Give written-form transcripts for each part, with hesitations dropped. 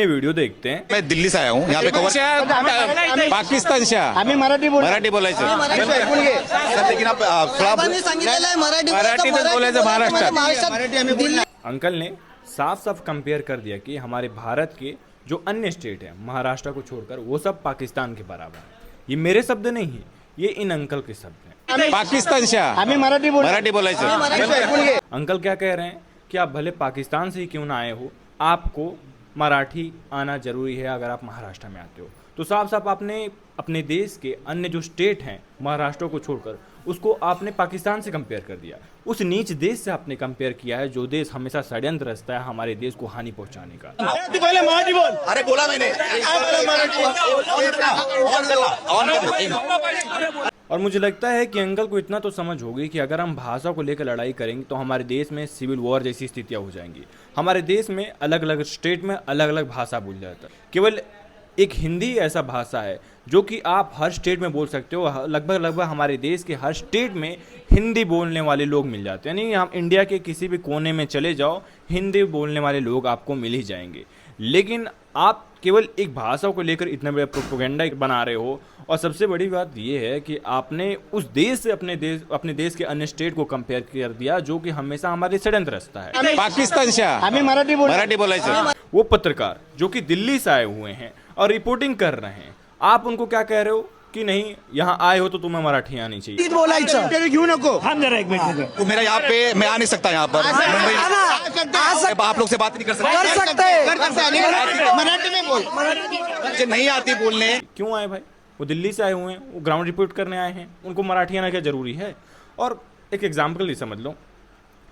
ये वीडियो देखते हैं। मैं दिल्ली से आया हूँ यहाँ पे कवर पाकिस्तान से आम्ही मराठी बोलायचं लेकिन आप थोड़ा मराठीतच बोलायचं महाराष्ट्रात। अंकल ने साफ साफ कंपेयर कर दिया कि हमारे भारत के जो अन्य स्टेट है महाराष्ट्र को छोड़कर वो सब पाकिस्तान के बराबर है। ये मेरे शब्द नहीं है, ये इन अंकल के शब्द हैं। पाकिस्तान से आम्ही मराठी बोलायचं। अंकल क्या कह रहे हैं कि आप भले पाकिस्तान से ही क्यों ना आए हो, आपको मराठी आना जरूरी है अगर आप महाराष्ट्र में आते हो। तो साफ साफ आपने अपने देश के अन्य जो स्टेट हैं महाराष्ट्र को छोड़कर उसको आपने पाकिस्तान से कंपेयर कर दिया। उस नीच देश से आपने कंपेयर किया है जो देश हमेशा षड्यंत्र रचता है हमारे देश को हानि पहुंचाने का। अरे बोला मैंने। और मुझे लगता है कि अंकल को इतना तो समझ होगी कि अगर हम भाषा को लेकर लड़ाई करेंगे तो हमारे देश में सिविल वॉर जैसी स्थितियां हो जाएंगी। हमारे देश में अलग अलग स्टेट में अलग अलग भाषा बोल जाता है। केवल एक हिंदी ऐसा भाषा है जो कि आप हर स्टेट में बोल सकते हो। लगभग हमारे देश के हर स्टेट में हिंदी बोलने वाले लोग मिल जाते हैं। यानी हम इंडिया के किसी भी कोने में चले जाओ, हिंदी बोलने वाले लोग आपको मिल ही जाएंगे। लेकिन आप केवल एक भाषा को लेकर इतना बड़ा प्रोपेगेंडा बना रहे हो। और सबसे बड़ी बात यह है कि आपने उस देश से अपने देश के अन्य स्टेट को कंपेयर कर दिया जो कि हमेशा हमारे षड्यंत्र रचता है। पाकिस्तान से आम्ही मराठी बोलायचं। वो पत्रकार जो कि दिल्ली से आए हुए हैं और रिपोर्टिंग कर रहे हैं, आप उनको क्या कह रहे हो कि नहीं यहाँ आए हो तो तुम्हें मराठी आनी चाहिए। बोलायचं घेऊ नको। हम जरा एक मिनट तो मेरा यहाँ पे मैं आ नहीं सकता यहाँ पर आप लोग से बात नहीं कर मराठी में बोल। मुझे नहीं आती बोलने। क्यों आए भाई? वो दिल्ली से आए हुए हैं, वो ग्राउंड रिपोर्ट करने आए हैं, उनको मराठी आना क्या जरूरी है? और एक एग्जाम्पल ही समझ लो,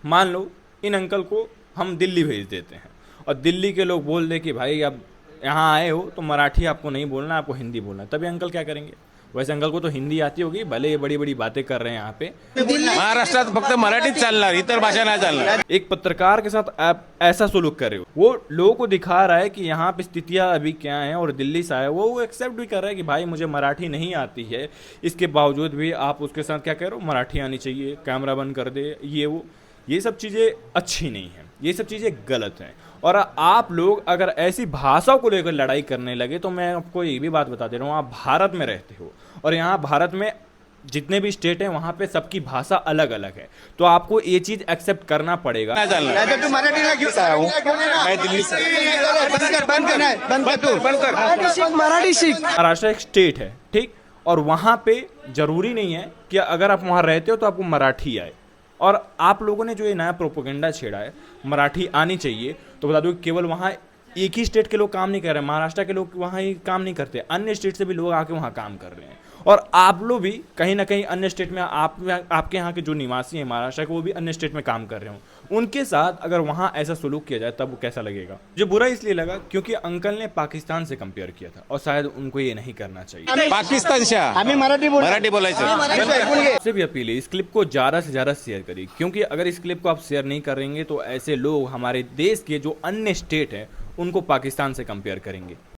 मान लो इन अंकल को हम दिल्ली भेज देते हैं और दिल्ली के लोग बोल दे कि भाई अब यहाँ आए हो तो मराठी आपको नहीं बोलना, आपको हिंदी बोलना, तभी अंकल क्या करेंगे? वैसे अंकल को तो हिंदी आती होगी, भले ये बड़ी बड़ी बातें कर रहे हैं यहाँ पे। महाराष्ट्रात फक्त मराठीच चालणार, इतर भाषा नाही चालणार। एक पत्रकार के साथ आप ऐसा सुलूक कर रहे हो, वो लोगों को दिखा रहा है कि यहाँ पे स्थितियाँ अभी क्या हैं और दिल्ली से आया वो एक्सेप्ट भी कर रहा है कि भाई मुझे मराठी नहीं आती है, इसके बावजूद भी आप उसके साथ क्या कह रहे हो, मराठी आनी चाहिए, कैमरा बंद कर दे, ये सब चीज़ें अच्छी नहीं हैं, ये सब चीज़ें गलत हैं। और आप लोग अगर ऐसी भाषा को लेकर लड़ाई करने लगे तो मैं आपको ये भी बात बता दे रहा हूँ, आप भारत में रहते हो और यहाँ भारत में जितने भी स्टेट हैं वहाँ पे सबकी भाषा अलग अलग है, तो आपको ये चीज़ एक्सेप्ट करना पड़ेगा। तू मराठीला घेऊ मैं दिल्ली से मराठी सीख। महाराष्ट्र एक स्टेट है, ठीक, और वहाँ पे जरूरी नहीं है कि अगर आप वहाँ रहते हो तो आपको मराठी आए। और आप लोगों ने जो ये नया प्रोपेगेंडा छेड़ा है मराठी आनी चाहिए, तो बता दो केवल वहाँ एक ही स्टेट के लोग काम नहीं कर रहे हैं, महाराष्ट्र के लोग वहाँ ही काम नहीं करते, अन्य स्टेट से भी लोग आके वहाँ काम कर रहे हैं। और आप लोग भी कहीं ना कहीं अन्य स्टेट में आपके यहाँ के जो निवासी हैं महाराष्ट्र के वो भी अन्य स्टेट में काम कर रहे हो, उनके साथ अगर वहाँ ऐसा सुलूक किया जाए तब वो कैसा लगेगा? जो बुरा इसलिए लगा क्योंकि अंकल ने पाकिस्तान से कंपेयर किया था और शायद उनको ये नहीं करना चाहिए। पाकिस्तान से आम्ही मराठी बोलायचं। से भी अपील है, इस क्लिप को ज़्यादा से ज़्यादा शेयर करिए, क्योंकि अगर इस क्लिप को आप शेयर नहीं करेंगे तो ऐसे लोग हमारे देश के जो अन्य स्टेट हैं उनको पाकिस्तान से कंपेयर करेंगे।